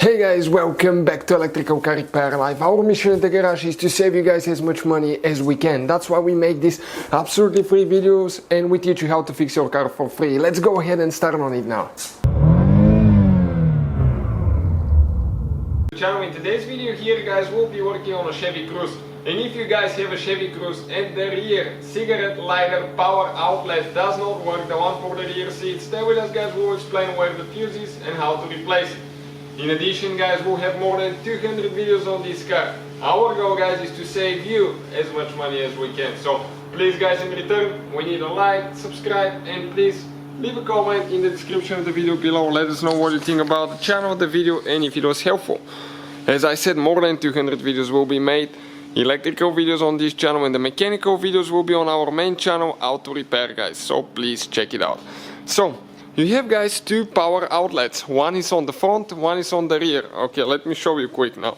Hey guys, welcome back to Electrical Car Repair Live. Our mission at the garage is to save you guys as much money as we can. That's why we make these absolutely free videos and we teach you how to fix your car for free. Let's go ahead and start on it now. In today's video here guys, we'll be working on a Chevy Cruze. And if you guys have a Chevy Cruze and the rear cigarette lighter power outlet does not work, the one for the rear seat, stay with us guys, we'll explain where the fuse is and how to replace it. In addition guys, we'll have more than 200 videos on this car. Our goal guys is to save you as much money as we can. So please guys, in return we need a like, subscribe, and please leave a comment in the description of the video below. Let us know what you think about the channel, the video, and if it was helpful. As I said, more than 200 videos will be made. Electrical videos on this channel and the mechanical videos will be on our main channel, Auto Repair guys. So please check it out. So you have guys two power outlets. One is on the front, one is on the rear. Okay, let me show you quick now.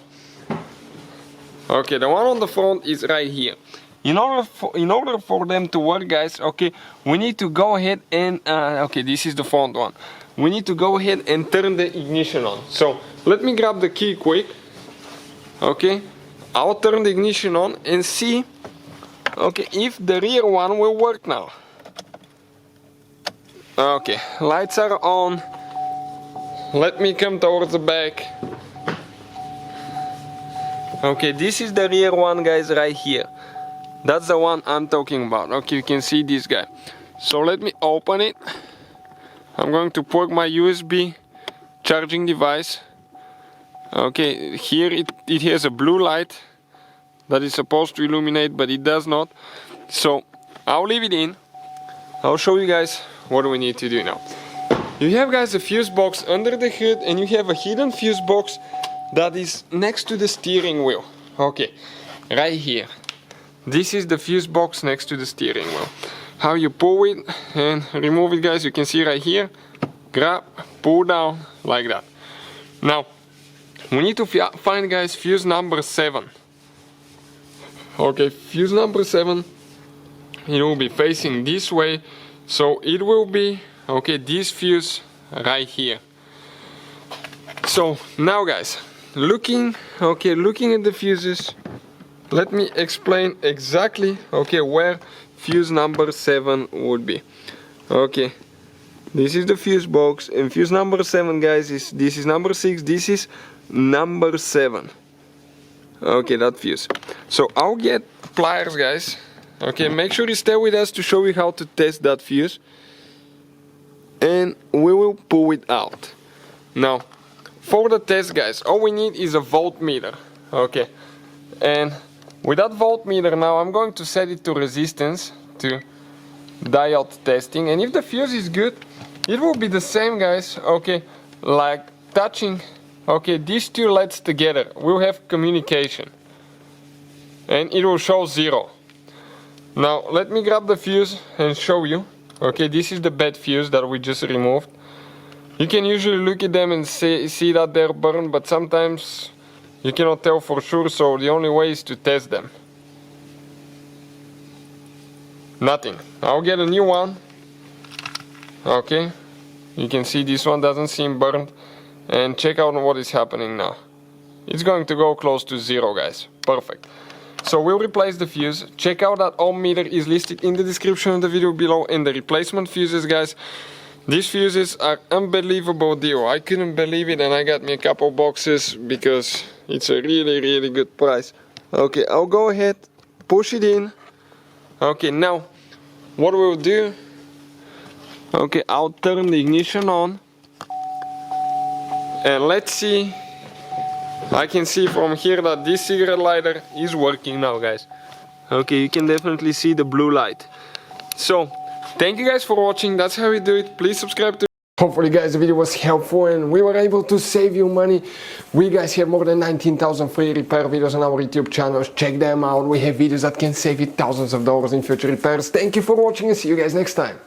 Okay, the one on the front is right here. In order for them to work guys, okay, we need to go ahead and okay, this is the front one. We need to go ahead and turn the ignition on. So let me grab the key quick. Okay, I'll turn the ignition on and see, okay, if the rear one will work now. Okay, lights are on. Let me come towards the back. Okay, this is the rear one guys, right here. That's the one I'm talking about. Okay, you can see this guy. So let me open it. I'm going to plug my USB charging device. Okay, here it has a blue light that is supposed to illuminate, but it does not. So I'll leave it in. I'll show you guys what we need to do now. You have guys a fuse box under the hood and you have a hidden fuse box that is next to the steering wheel. Okay, right here. This is the fuse box next to the steering wheel. How you pull it and remove it guys, you can see right here. Grab, pull down, like that. Now, we need to find guys fuse number 7. Okay, fuse number 7. It will be facing this way. So it will be, okay, this fuse right here. So now guys, looking at the fuses, let me explain exactly, okay, where fuse number 7 would be. Okay, this is the fuse box and fuse number 7 guys, this is number 6, this is number 7. Okay, that fuse. So I'll get pliers guys. Okay, make sure you stay with us to show you how to test that fuse. And we will pull it out. Now, for the test guys, all we need is a voltmeter. Okay, and with that voltmeter now I'm going to set it to resistance, to diode testing. And if the fuse is good, it will be the same guys, okay, like touching, okay, these two LEDs together. We'll have communication. And it will show 0. Now let me grab the fuse and show you. Okay, this is the bad fuse that we just removed. You can usually look at them and see that they're burned, but sometimes you cannot tell for sure, so the only way is to test them. Nothing. I'll get a new one. Okay, you can see this one doesn't seem burned. And check out what is happening now. It's going to go close to 0 guys. Perfect. So we'll replace the fuse. Check out that ohm meter is listed in the description of the video below, and the replacement fuses guys. These fuses are unbelievable deal. I couldn't believe it and I got me a couple boxes because it's a really good price. Okay, I'll go ahead, push it in. Okay, now what we'll do, okay, I'll turn the ignition on. And let's see. I can see from here that this cigarette lighter is working now guys. Okay, you can definitely see the blue light. So, thank you guys for watching. That's how we do it. Please subscribe to. Hopefully guys the video was helpful and we were able to save you money. We guys have more than 19,000 free repair videos on our YouTube channels. Check them out. We have videos that can save you thousands of dollars in future repairs. Thank you for watching and see you guys next time.